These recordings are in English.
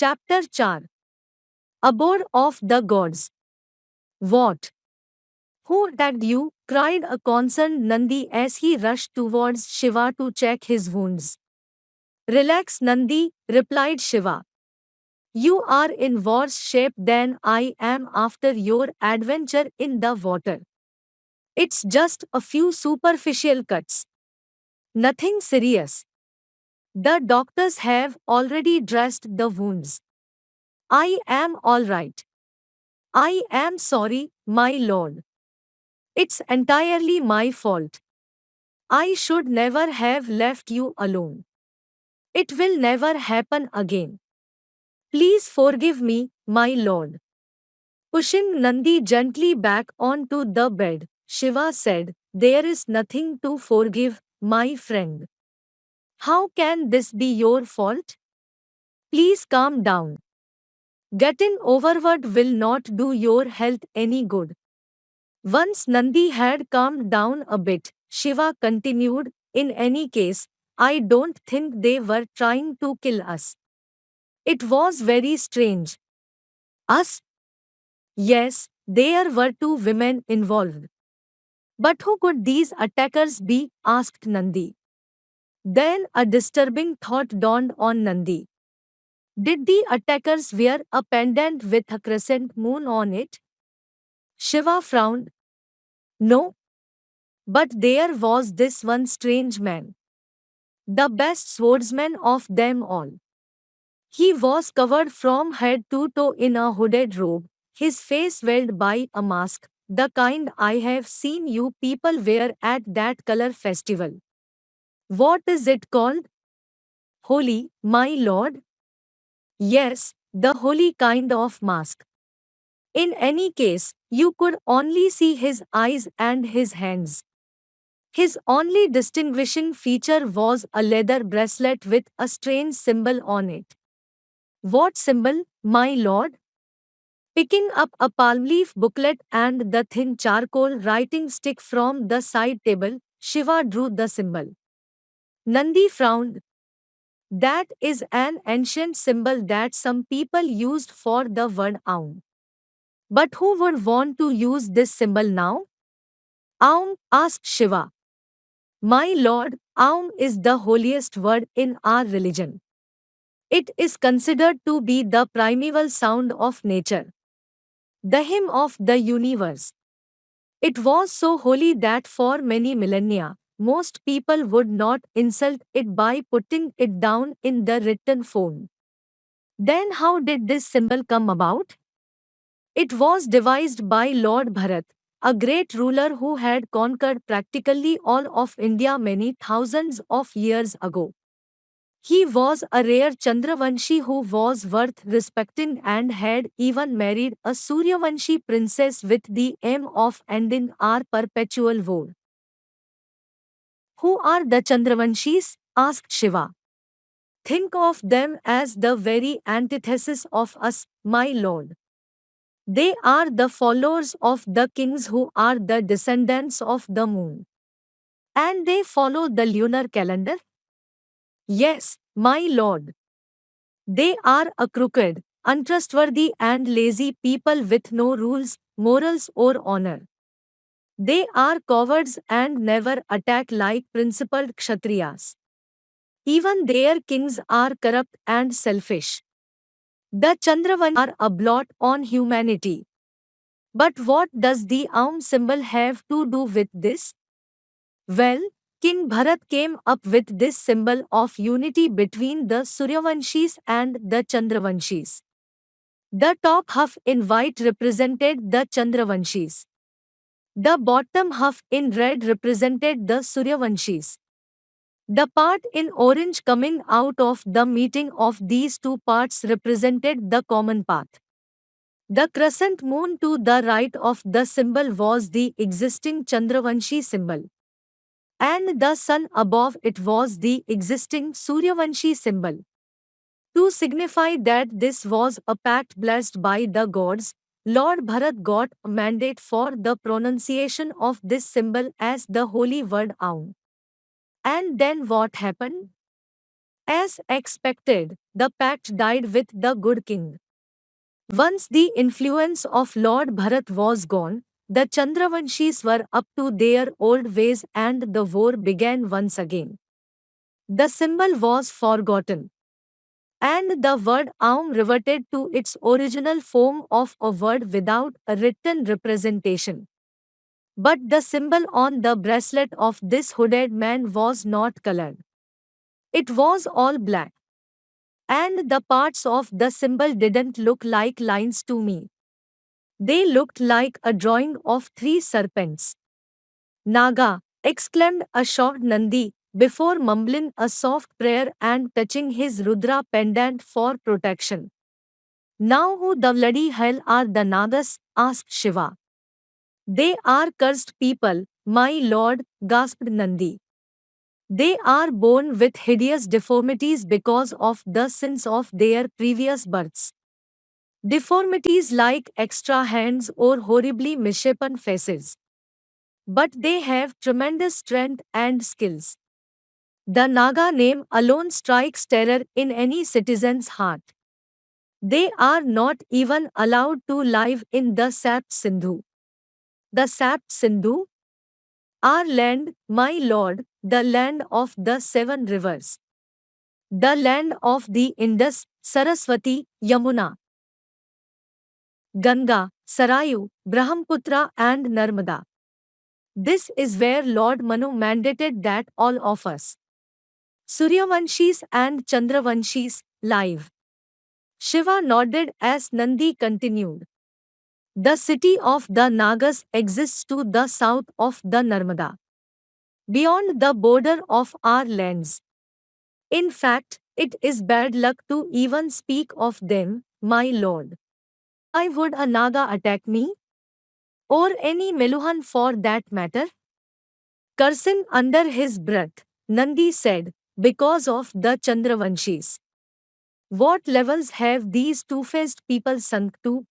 Chapter 4. Abode of the Gods. What? Who attacked you? Cried a concerned Nandi as he rushed towards Shiva to check his wounds. Relax, Nandi, replied Shiva. You are in worse shape than I am after your adventure in the water. It's just a few superficial cuts. Nothing serious. The doctors have already dressed the wounds. I am all right. I am sorry, my lord. It's entirely my fault. I should never have left you alone. It will never happen again. Please forgive me, my lord. Pushing Nandi gently back onto the bed, Shiva said, There is nothing to forgive, my friend. How can this be your fault? Please calm down. Getting overwhelmed will not do your health any good. Once Nandi had calmed down a bit, Shiva continued, In any case, I don't think they were trying to kill us. It was very strange. Us? Yes, there were two women involved. But who could these attackers be? Asked Nandi. Then a disturbing thought dawned on Nandi. Did the attackers wear a pendant with a crescent moon on it? Shiva frowned. No. But there was this one strange man. The best swordsman of them all. He was covered from head to toe in a hooded robe, his face veiled by a mask, the kind I have seen you people wear at that color festival. What is it called? Holy, my lord? Yes, the holy kind of mask. In any case, you could only see his eyes and his hands. His only distinguishing feature was a leather bracelet with a strange symbol on it. What symbol, my lord? Picking up a palm leaf booklet and the thin charcoal writing stick from the side table, Shiva drew the symbol. Nandi frowned. That is an ancient symbol that some people used for the word Aum. But who would want to use this symbol now? Aum, asked Shiva. My lord, Aum is the holiest word in our religion. It is considered to be the primeval sound of nature, the hymn of the universe. It was so holy that for many millennia, most people would not insult it by putting it down in the written form. Then how did this symbol come about? It was devised by Lord Bharat, a great ruler who had conquered practically all of India many thousands of years ago. He was a rare Chandravanshi who was worth respecting and had even married a Suryavanshi princess with the aim of ending our perpetual war. Who are the Chandravanshis? Asked Shiva. Think of them as the very antithesis of us, my lord. They are the followers of the kings who are the descendants of the moon. And they follow the lunar calendar? Yes, my lord. They are a crooked, untrustworthy and lazy people with no rules, morals or honor. They are cowards and never attack like principled Kshatriyas. Even their kings are corrupt and selfish. The Chandravan are a blot on humanity. But what does the Aum symbol have to do with this? Well, King Bharat came up with this symbol of unity between the Suryavanshis and the Chandravanshis. The top half in white represented the Chandravanshis. The bottom half in red represented the Suryavanshis. The part in orange coming out of the meeting of these two parts represented the common path. The crescent moon to the right of the symbol was the existing Chandravanshi symbol. And the sun above it was the existing Suryavanshi symbol. To signify that this was a pact blessed by the gods, Lord Bharat got a mandate for the pronunciation of this symbol as the holy word Aum. And then what happened? As expected, the pact died with the good king. Once the influence of Lord Bharat was gone, the Chandravanshis were up to their old ways and the war began once again. The symbol was forgotten, and the word Aum reverted to its original form of a word without a written representation. But the symbol on the bracelet of this hooded man was not colored. It was all black. And the parts of the symbol didn't look like lines to me. They looked like a drawing of three serpents. Naga, exclaimed a short Nandi, before mumbling a soft prayer and touching his Rudra pendant for protection. Now who the bloody hell are the Nagas? Asked Shiva. They are cursed people, my lord, gasped Nandi. They are born with hideous deformities because of the sins of their previous births. Deformities like extra hands or horribly misshapen faces. But they have tremendous strength and skills. The Naga name alone strikes terror in any citizen's heart. They are not even allowed to live in the sapped Sindhu. The sapped Sindhu? Our land, my lord, the land of the seven rivers. The land of the Indus, Saraswati, Yamuna, Ganga, Sarayu, Brahmaputra and Narmada. This is where Lord Manu mandated that all of us, Suryavanshis and Chandravanshis, live. Shiva nodded as Nandi continued. The city of the Nagas exists to the south of the Narmada, beyond the border of our lands. In fact, it is bad luck to even speak of them, my lord. Why would a Naga attack me? Or any Meluhan for that matter? Cursing under his breath, Nandi said, because of the Chandravanshis. What levels have these two-faced people sunk to?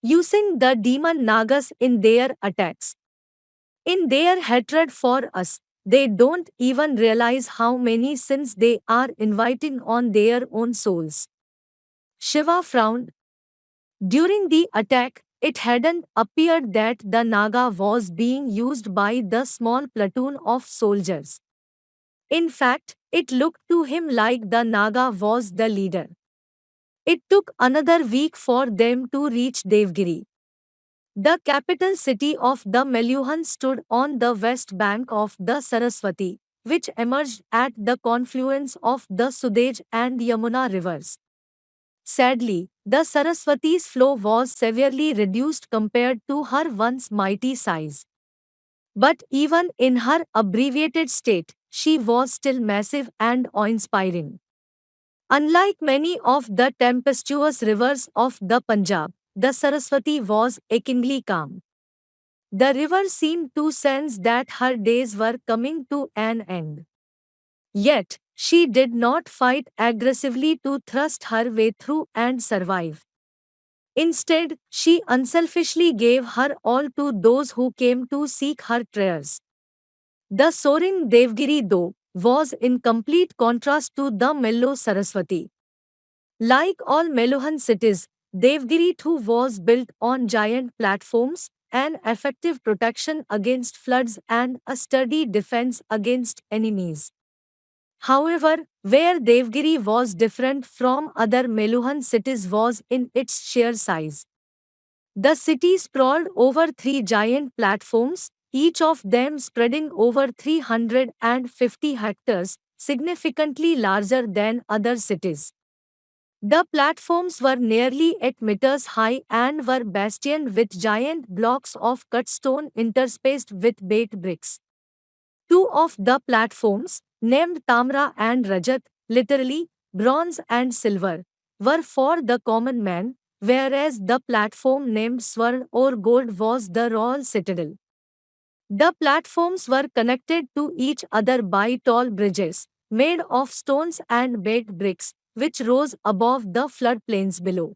Using the demon Nagas in their attacks. In their hatred for us, they don't even realize how many sins they are inviting on their own souls. Shiva frowned. During the attack, it hadn't appeared that the Naga was being used by the small platoon of soldiers. In fact, it looked to him like the Naga was the leader. It took another week for them to reach Devgiri. The capital city of the Meluhan stood on the west bank of the Saraswati, which emerged at the confluence of the Sudej and Yamuna rivers. Sadly, the Saraswati's flow was severely reduced compared to her once mighty size. But even in her abbreviated state, she was still massive and awe-inspiring. Unlike many of the tempestuous rivers of the Punjab, the Saraswati was achingly calm. The river seemed to sense that her days were coming to an end. Yet, she did not fight aggressively to thrust her way through and survive. Instead, she unselfishly gave her all to those who came to seek her prayers. The soaring Devgiri, though, was in complete contrast to the mellow Saraswati. Like all Meluhan cities, Devgiri too was built on giant platforms, an effective protection against floods and a sturdy defense against enemies. However, where Devgiri was different from other Meluhan cities was in its sheer size. The city sprawled over three giant platforms, each of them spreading over 350 hectares, significantly larger than other cities. The platforms were nearly 8 meters high and were bastioned with giant blocks of cut stone interspaced with baked bricks. Two of the platforms, named Tamra and Rajat, literally bronze and silver, were for the common man, whereas the platform named Swarn or gold was the royal citadel. The platforms were connected to each other by tall bridges, made of stones and baked bricks, which rose above the floodplains below.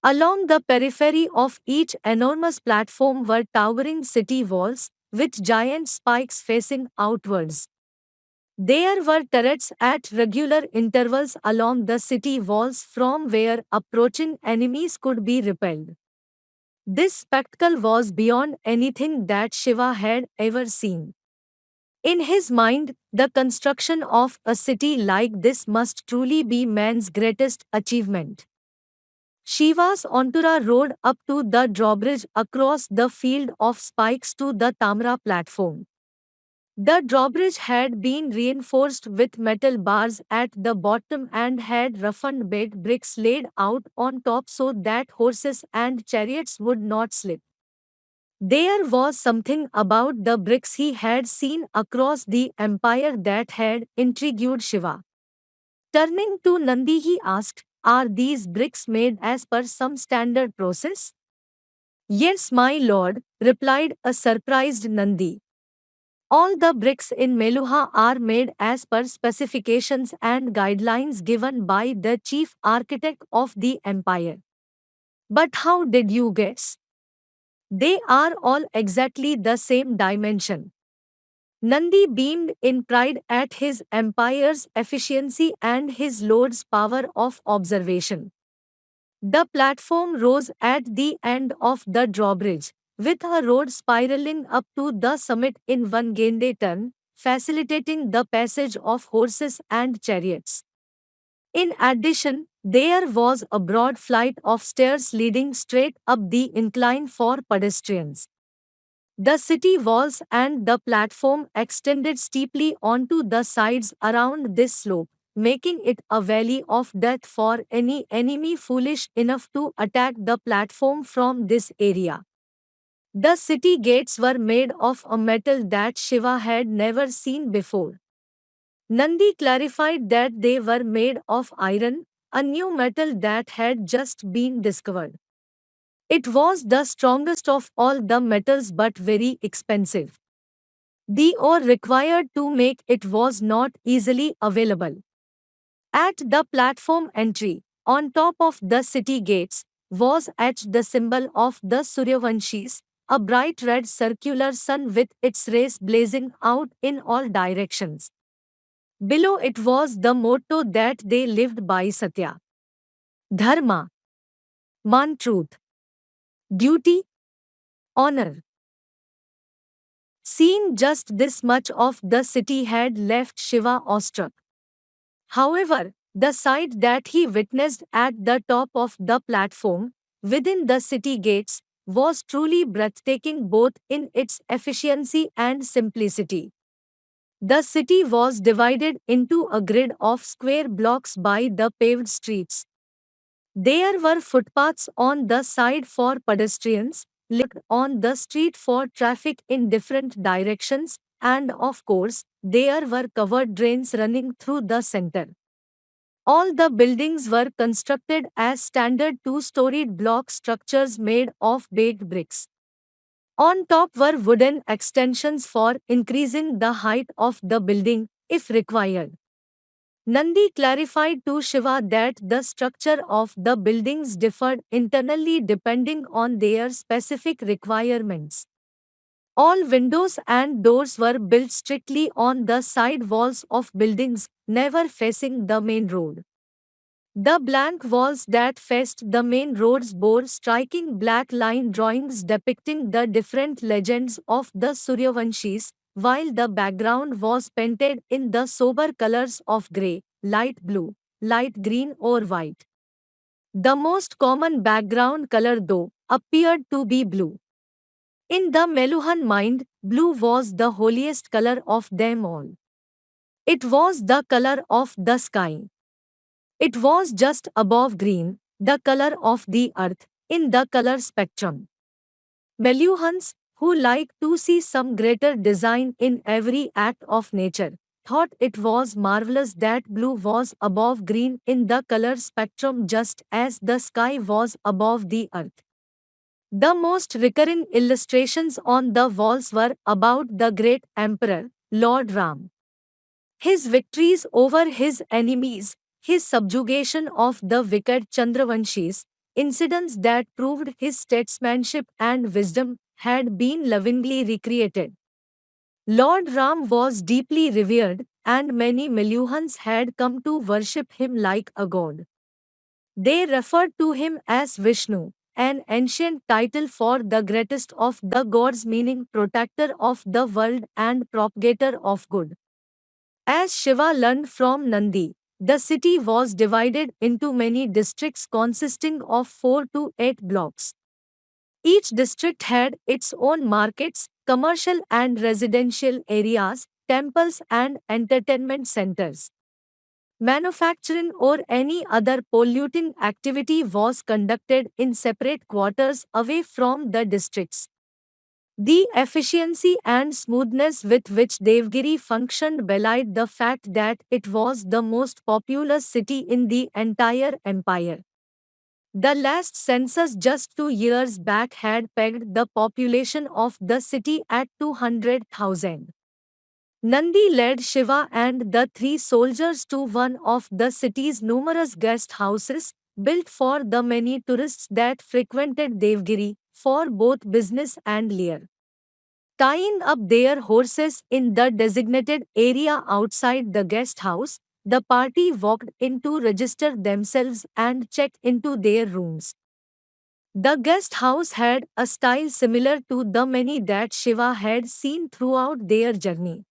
Along the periphery of each enormous platform were towering city walls, with giant spikes facing outwards. There were turrets at regular intervals along the city walls from where approaching enemies could be repelled. This spectacle was beyond anything that Shiva had ever seen. In his mind, the construction of a city like this must truly be man's greatest achievement. Shiva's entourage rode up to the drawbridge across the field of spikes to the Tamra platform. The drawbridge had been reinforced with metal bars at the bottom and had roughened bed bricks laid out on top so that horses and chariots would not slip. There was something about the bricks he had seen across the empire that had intrigued Shiva. Turning to Nandi, he asked, "Are these bricks made as per some standard process?" "Yes, my lord," replied a surprised Nandi. "All the bricks in Meluha are made as per specifications and guidelines given by the chief architect of the empire." "But how did you guess?" "They are all exactly the same dimension." Nandi beamed in pride at his empire's efficiency and his lord's power of observation. The platform rose at the end of the drawbridge, with a road spiraling up to the summit in one gende turn, facilitating the passage of horses and chariots. In addition, there was a broad flight of stairs leading straight up the incline for pedestrians. The city walls and the platform extended steeply onto the sides around this slope, making it a valley of death for any enemy foolish enough to attack the platform from this area. The city gates were made of a metal that Shiva had never seen before. Nandi clarified that they were made of iron, a new metal that had just been discovered. It was the strongest of all the metals but very expensive. The ore required to make it was not easily available. At the platform entry, on top of the city gates, was etched the symbol of the Suryavanshis, a bright red circular sun with its rays blazing out in all directions. Below it was the motto that they lived by: Satya, Dharma, Man, truth, duty, honor. Seeing just this much of the city had left Shiva awestruck. However, the sight that he witnessed at the top of the platform, within the city gates, was truly breathtaking both in its efficiency and simplicity. The city was divided into a grid of square blocks by the paved streets. There were footpaths on the side for pedestrians, lit on the street for traffic in different directions, and of course, there were covered drains running through the center. All the buildings were constructed as standard two-storied block structures made of baked bricks. On top were wooden extensions for increasing the height of the building, if required. Nandi clarified to Shiva that the structure of the buildings differed internally depending on their specific requirements. All windows and doors were built strictly on the side walls of buildings, never facing the main road. The blank walls that faced the main roads bore striking black line drawings depicting the different legends of the Suryavanshis, while the background was painted in the sober colors of grey, light blue, light green or white. The most common background color, though, appeared to be blue. In the Meluhan mind, blue was the holiest color of them all. It was the color of the sky. It was just above green, the color of the earth, in the color spectrum. Meluhans, who like to see some greater design in every act of nature, thought it was marvelous that blue was above green in the color spectrum just as the sky was above the earth. The most recurring illustrations on the walls were about the great emperor, Lord Ram. His victories over his enemies, his subjugation of the wicked Chandravanshis, incidents that proved his statesmanship and wisdom, had been lovingly recreated. Lord Ram was deeply revered, and many Meluhans had come to worship him like a god. They referred to him as Vishnu, an ancient title for the greatest of the gods, meaning protector of the world and propagator of good. As Shiva learned from Nandi, the city was divided into many districts consisting of 4 to 8 blocks. Each district had its own markets, commercial and residential areas, temples, and entertainment centers. Manufacturing or any other polluting activity was conducted in separate quarters away from the districts. The efficiency and smoothness with which Devgiri functioned belied the fact that it was the most populous city in the entire empire. The last census just 2 years back had pegged the population of the city at 200,000. Nandi led Shiva and the three soldiers to one of the city's numerous guest houses, built for the many tourists that frequented Devgiri, for both business and leisure. Tying up their horses in the designated area outside the guest house, the party walked in to register themselves and check into their rooms. The guest house had a style similar to the many that Shiva had seen throughout their journey.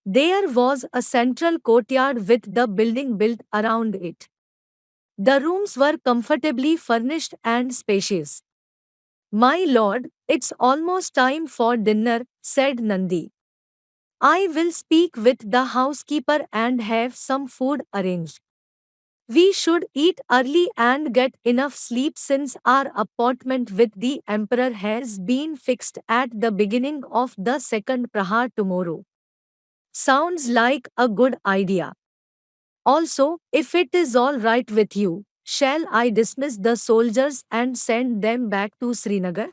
There was a central courtyard with the building built around it. The rooms were comfortably furnished and spacious. My lord, it's almost time for dinner, said Nandi. I will speak with the housekeeper and have some food arranged. We should eat early and get enough sleep since our appointment with the emperor has been fixed at the beginning of the second prahar tomorrow. Sounds like a good idea. Also, if it is all right with you, shall I dismiss the soldiers and send them back to Srinagar?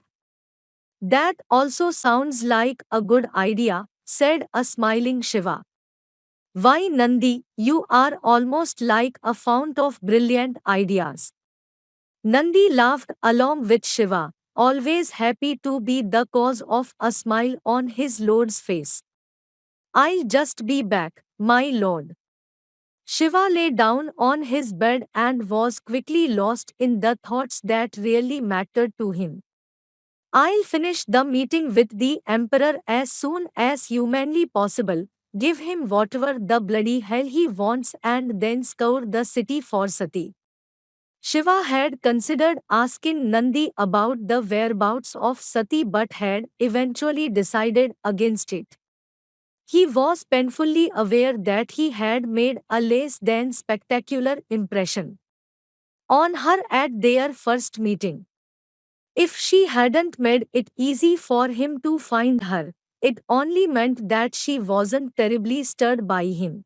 That also sounds like a good idea, said a smiling Shiva. Why, Nandi, you are almost like a fount of brilliant ideas. Nandi laughed along with Shiva, always happy to be the cause of a smile on his lord's face. I'll just be back, my lord. Shiva lay down on his bed and was quickly lost in the thoughts that really mattered to him. I'll finish the meeting with the emperor as soon as humanly possible, give him whatever the bloody hell he wants, and then scour the city for Sati. Shiva had considered asking Nandi about the whereabouts of Sati but had eventually decided against it. He was painfully aware that he had made a less than spectacular impression on her at their first meeting. If she hadn't made it easy for him to find her, it only meant that she wasn't terribly stirred by him.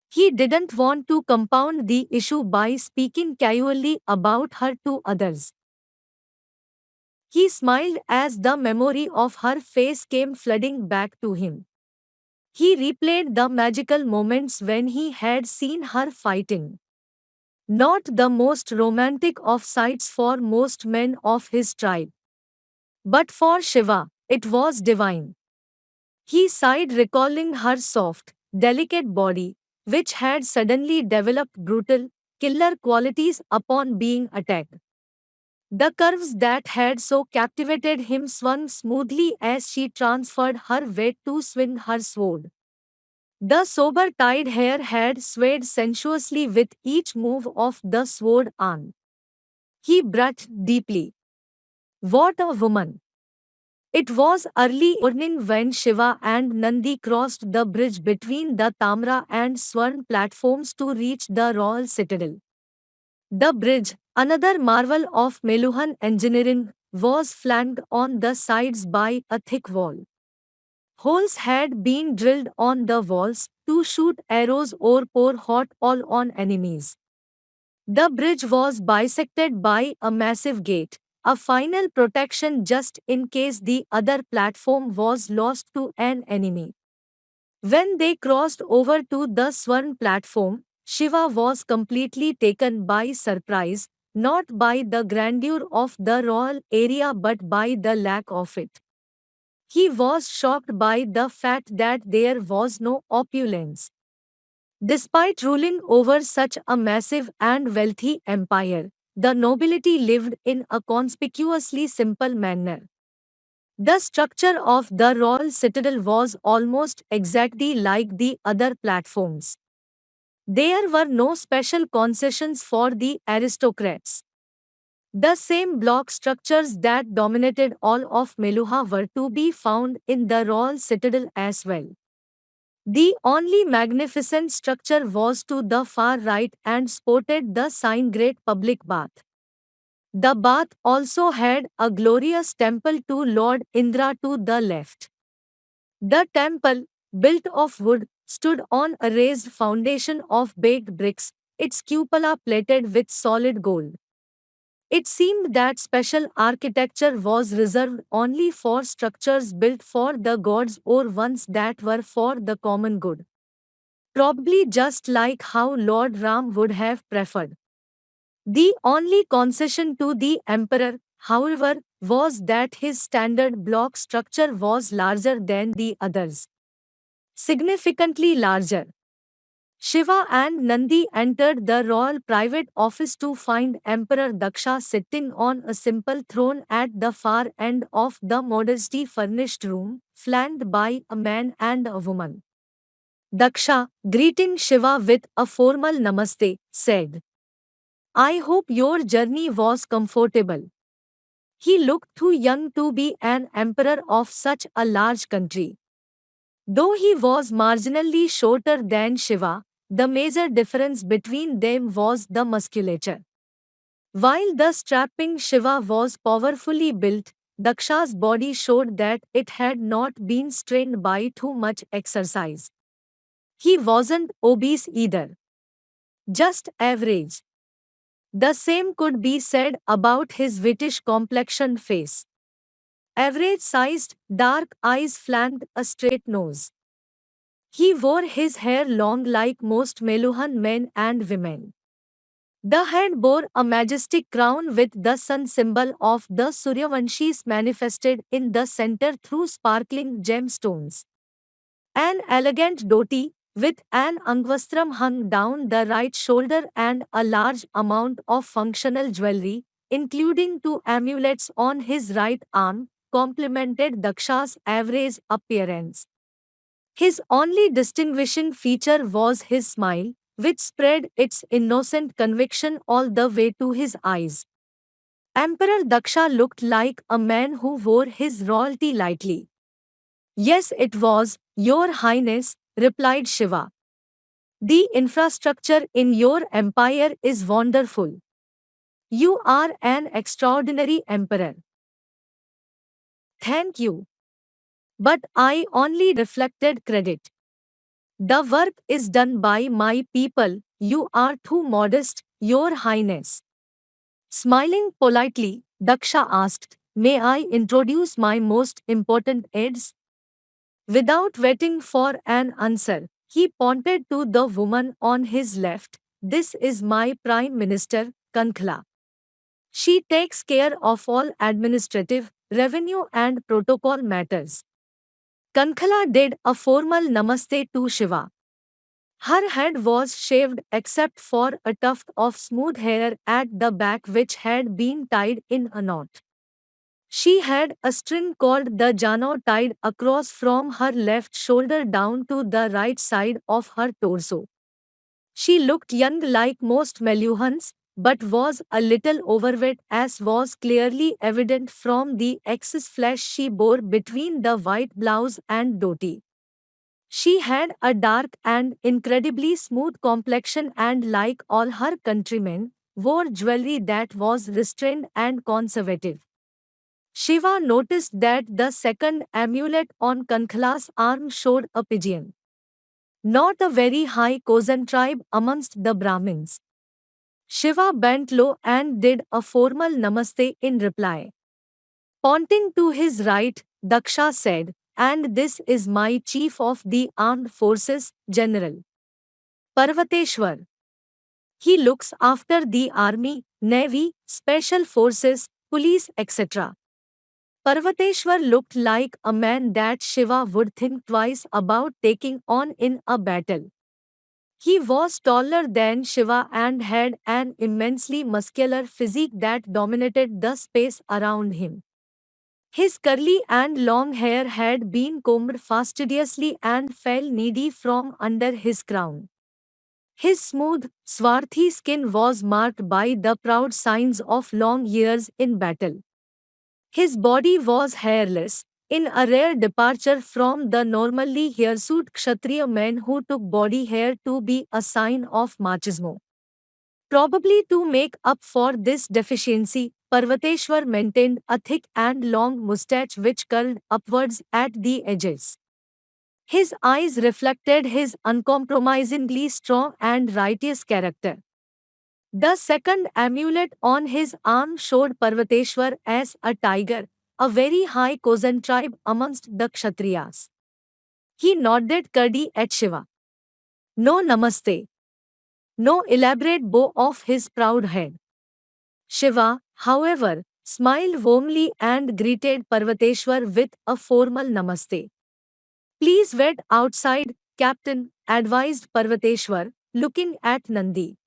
He didn't want to compound the issue by speaking casually about her to others. He smiled as the memory of her face came flooding back to him. He replayed the magical moments when he had seen her fighting. Not the most romantic of sights for most men of his tribe. But for Shiva, it was divine. He sighed, recalling her soft, delicate body, which had suddenly developed brutal, killer qualities upon being attacked. The curves that had so captivated him swung smoothly as she transferred her weight to swing her sword. The sober tied hair had swayed sensuously with each move of the sword arm. He breathed deeply. What a woman! It was early morning when Shiva and Nandi crossed the bridge between the Tamra and Swarn platforms to reach the royal citadel. The bridge, another marvel of Meluhan engineering, was flanked on the sides by a thick wall. Holes had been drilled on the walls to shoot arrows or pour hot oil on enemies. The bridge was bisected by a massive gate, a final protection just in case the other platform was lost to an enemy. When they crossed over to the Swarn platform, Shiva was completely taken by surprise, not by the grandeur of the royal area but by the lack of it. He was shocked by the fact that there was no opulence. Despite ruling over such a massive and wealthy empire, the nobility lived in a conspicuously simple manner. The structure of the royal citadel was almost exactly like the other platforms. There were no special concessions for the aristocrats. The same block structures that dominated all of Meluha were to be found in the royal citadel as well. The only magnificent structure was to the far right and sported the sign Great Public Bath. The bath also had a glorious temple to Lord Indra to the left. The temple, built of wood, stood on a raised foundation of baked bricks, its cupola plated with solid gold. It seemed that special architecture was reserved only for structures built for the gods or ones that were for the common good. Probably just like how Lord Ram would have preferred. The only concession to the emperor, however, was that his standard block structure was larger than the others. Significantly larger. Shiva and Nandi entered the royal private office to find Emperor Daksha sitting on a simple throne at the far end of the modestly furnished room, flanked by a man and a woman. Daksha, greeting Shiva with a formal namaste, said, I hope your journey was comfortable. He looked too young to be an emperor of such a large country. Though he was marginally shorter than Shiva, the major difference between them was the musculature. While the strapping Shiva was powerfully built, Daksha's body showed that it had not been strained by too much exercise. He wasn't obese either, just average. The same could be said about his whitish complexioned face. Average sized, dark eyes flanked a straight nose. He wore his hair long like most Meluhan men and women. The head bore a majestic crown with the sun symbol of the Suryavanshis manifested in the center through sparkling gemstones. An elegant dhoti, with an angvastram hung down the right shoulder and a large amount of functional jewelry, including two amulets on his right arm, complemented Daksha's average appearance. His only distinguishing feature was his smile, which spread its innocent conviction all the way to his eyes. Emperor Daksha looked like a man who wore his royalty lightly. Yes, it was, Your Highness, replied Shiva. The infrastructure in your empire is wonderful. You are an extraordinary emperor. Thank you. But I only reflected credit. The work is done by my people, you are too modest, Your Highness. Smiling politely, Daksha asked, May I introduce my most important aides? Without waiting for an answer, he pointed to the woman on his left. This is my Prime Minister, Kankla. She takes care of all administrative, revenue and protocol matters. Kankala did a formal namaste to Shiva. Her head was shaved except for a tuft of smooth hair at the back which had been tied in a knot. She had a string called the jano tied across from her left shoulder down to the right side of her torso. She looked young like most Meluhans, but was a little overweight as was clearly evident from the excess flesh she bore between the white blouse and dhoti. She had a dark and incredibly smooth complexion and like all her countrymen, wore jewelry that was restrained and conservative. Shiva noticed that the second amulet on Kankhala's arm showed a pigeon. Not a very high Kozan tribe amongst the Brahmins. Shiva bent low and did a formal namaste in reply. Pointing to his right, Daksha said, and this is my chief of the armed forces, General Parvateshwar. He looks after the army, navy, special forces, police, etc. Parvateshwar looked like a man that Shiva would think twice about taking on in a battle. He was taller than Shiva and had an immensely muscular physique that dominated the space around him. His curly and long hair had been combed fastidiously and fell needy from under his crown. His smooth, swarthy skin was marked by the proud signs of long years in battle. His body was hairless, in a rare departure from the normally hirsute Kshatriya men who took body hair to be a sign of machismo. Probably to make up for this deficiency, Parvateshwar maintained a thick and long moustache which curled upwards at the edges. His eyes reflected his uncompromisingly strong and righteous character. The second amulet on his arm showed Parvateshwar as a tiger, a very high chosen tribe amongst the Kshatriyas. He nodded curdy at Shiva. No namaste. No elaborate bow of his proud head. Shiva, however, smiled warmly and greeted Parvateshwar with a formal namaste. Please wait outside, Captain, advised Parvateshwar, looking at Nandi.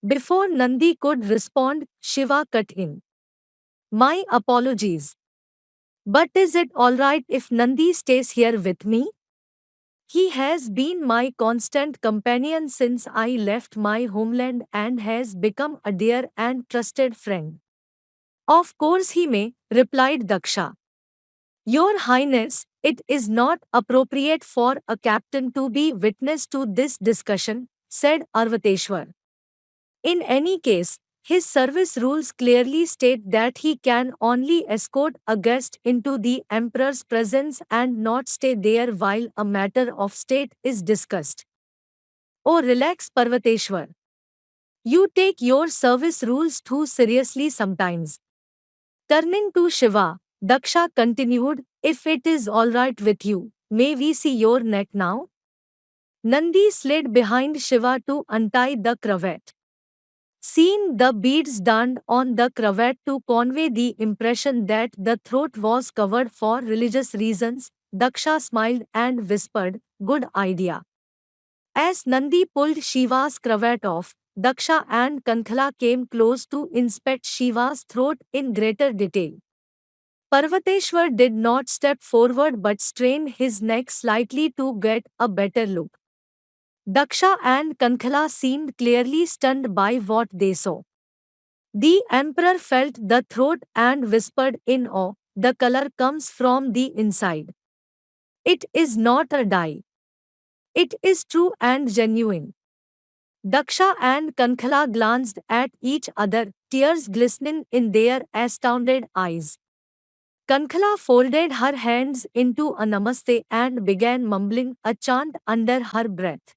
Before Nandi could respond, Shiva cut in. My apologies. But is it alright if Nandi stays here with me? He has been my constant companion since I left my homeland and has become a dear and trusted friend. Of course he may, replied Daksha. Your Highness, it is not appropriate for a captain to be witness to this discussion, said Arvateshwar. In any case, his service rules clearly state that he can only escort a guest into the emperor's presence and not stay there while a matter of state is discussed. Oh, relax, Parvateshwar. You take your service rules too seriously sometimes. Turning to Shiva, Daksha continued, if it is alright with you, may we see your neck now? Nandi slid behind Shiva to untie the cravat. Seeing the beads done on the cravat to convey the impression that the throat was covered for religious reasons, Daksha smiled and whispered, good idea. As Nandi pulled Shiva's cravat off, Daksha and Kankhala came close to inspect Shiva's throat in greater detail. Parvateshwar did not step forward but strained his neck slightly to get a better look. Daksha and Kankhala seemed clearly stunned by what they saw. The emperor felt the throat and whispered in awe, the color comes from the inside. It is not a dye. It is true and genuine. Daksha and Kankhala glanced at each other, tears glistening in their astounded eyes. Kankhala folded her hands into a namaste and began mumbling a chant under her breath.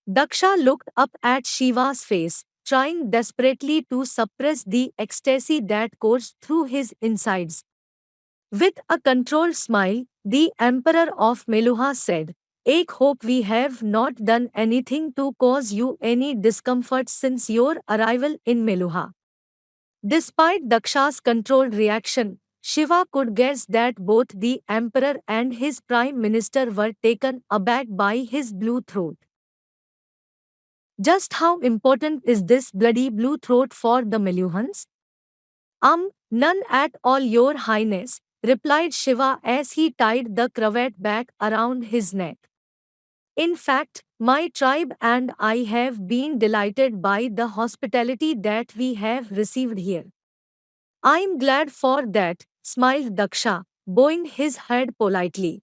Daksha looked up at Shiva's face, trying desperately to suppress the ecstasy that coursed through his insides. With a controlled smile, the Emperor of Meluha said, "Ek hope we have not done anything to cause you any discomfort since your arrival in Meluha." Despite Daksha's controlled reaction, Shiva could guess that both the Emperor and his Prime Minister were taken aback by his blue throat. Just how important is this bloody blue throat for the Meluhans? None at all, Your Highness, replied Shiva as he tied the cravat back around his neck. In fact, my tribe and I have been delighted by the hospitality that we have received here. I'm glad for that, smiled Daksha, bowing his head politely.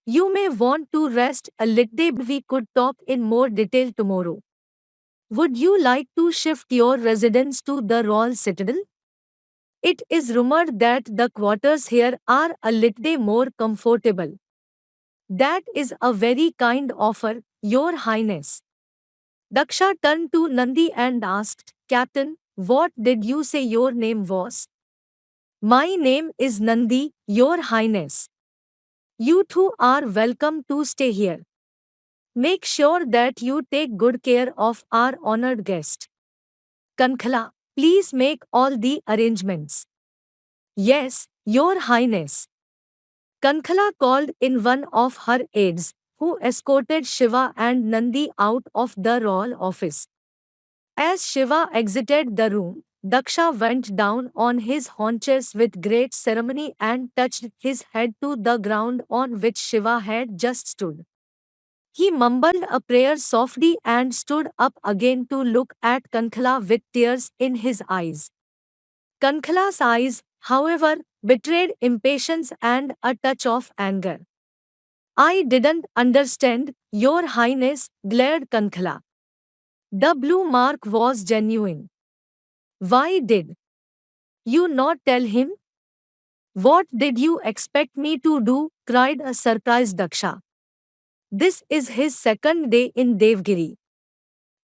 You may want to rest a little, but we could talk in more detail tomorrow. Would you like to shift your residence to the royal citadel? It is rumored that the quarters here are a little more comfortable. That is a very kind offer, Your Highness. Daksha turned to Nandi and asked, Captain, what did you say your name was? My name is Nandi, Your Highness. You two are welcome to stay here. Make sure that you take good care of our honored guest. Kankhala, please make all the arrangements. Yes, Your Highness. Kankhala called in one of her aides, who escorted Shiva and Nandi out of the royal office. As Shiva exited the room, Daksha went down on his haunches with great ceremony and touched his head to the ground on which Shiva had just stood. He mumbled a prayer softly and stood up again to look at Kankhala with tears in his eyes. Kankhala's eyes, however, betrayed impatience and a touch of anger. I didn't understand, Your Highness, glared Kankhala. The blue mark was genuine. Why did you not tell him? What did you expect me to do? Cried a surprised Daksha. This is his second day in Devgiri.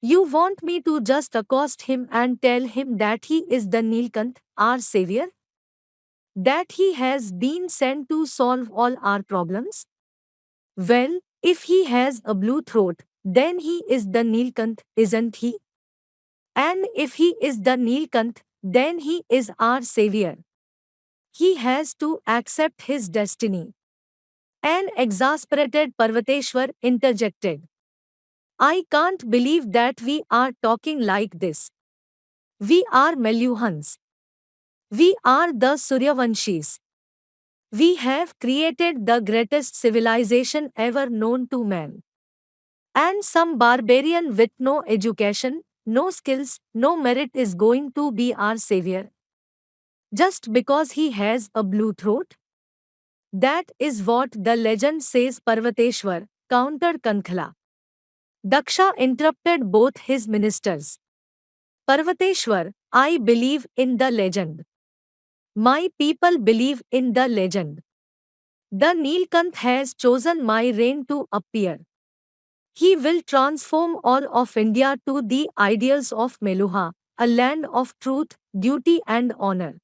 You want me to just accost him and tell him that he is the Nilkanth, our savior? That he has been sent to solve all our problems? Well, if he has a blue throat, then he is the Nilkanth, isn't he? And if he is the Nilkanth, then he is our savior. He has to accept his destiny. An exasperated Parvateshwar interjected. I can't believe that we are talking like this. We are Meluhans. We are the Suryavanshis. We have created the greatest civilization ever known to man. And some barbarian with no education, no skills, no merit is going to be our savior. Just because he has a blue throat? That is what the legend says, Parvateshwar, countered Kankhala. Daksha interrupted both his ministers. Parvateshwar, I believe in the legend. My people believe in the legend. The Nilkanth has chosen my reign to appear. He will transform all of India to the ideals of Meluha, a land of truth, duty and honor.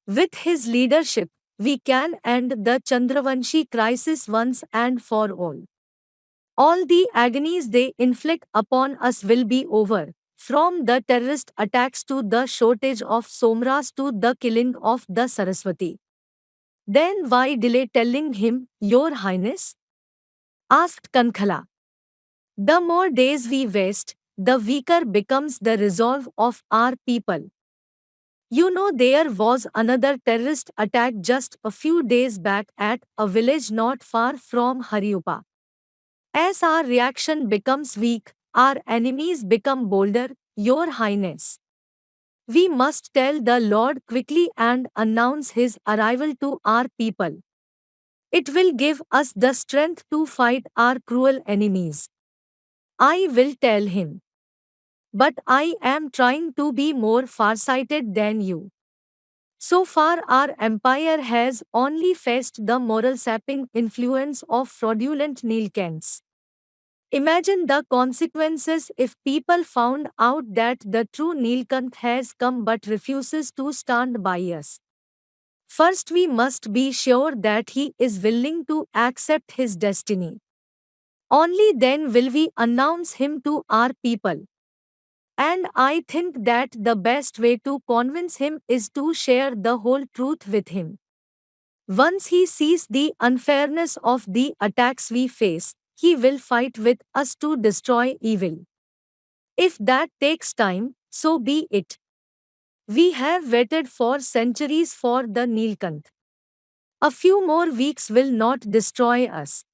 With his leadership, we can end the Chandravanshi crisis once and for all. All the agonies they inflict upon us will be over, from the terrorist attacks to the shortage of somras to the killing of the Saraswati. Then why delay telling him, Your Highness? Asked Kankhala. The more days we waste, the weaker becomes the resolve of our people. You know, there was another terrorist attack just a few days back at a village not far from Hariupa. As our reaction becomes weak, our enemies become bolder, Your Highness. We must tell the Lord quickly and announce his arrival to our people. It will give us the strength to fight our cruel enemies. I will tell him. But I am trying to be more farsighted than you. So far, our empire has only faced the moral sapping influence of fraudulent Nilkants. Imagine the consequences if people found out that the true Nilkanth has come but refuses to stand by us. First, we must be sure that he is willing to accept his destiny. Only then will we announce him to our people. And I think that the best way to convince him is to share the whole truth with him. Once he sees the unfairness of the attacks we face, he will fight with us to destroy evil. If that takes time, so be it. We have waited for centuries for the Nilkanth. A few more weeks will not destroy us.